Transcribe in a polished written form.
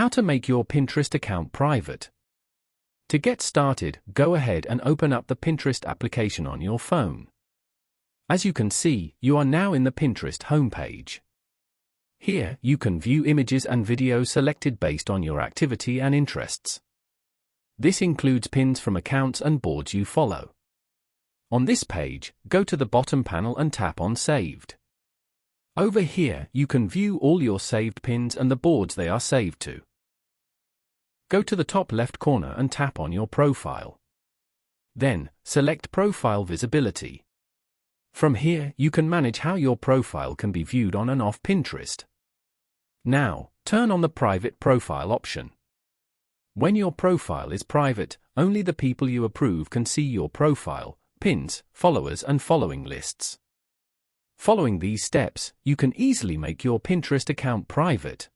How to make your Pinterest account private. To get started, go ahead and open up the Pinterest application on your phone. As you can see, you are now in the Pinterest homepage. Here, you can view images and videos selected based on your activity and interests. This includes pins from accounts and boards you follow. On this page, go to the bottom panel and tap on Saved. Over here, you can view all your saved pins and the boards they are saved to. Go to the top left corner and tap on your profile. Then, select Profile Visibility. From here, you can manage how your profile can be viewed on and off Pinterest. Now, turn on the Private Profile option. When your profile is private, only the people you approve can see your profile, pins, followers and following lists. Following these steps, you can easily make your Pinterest account private.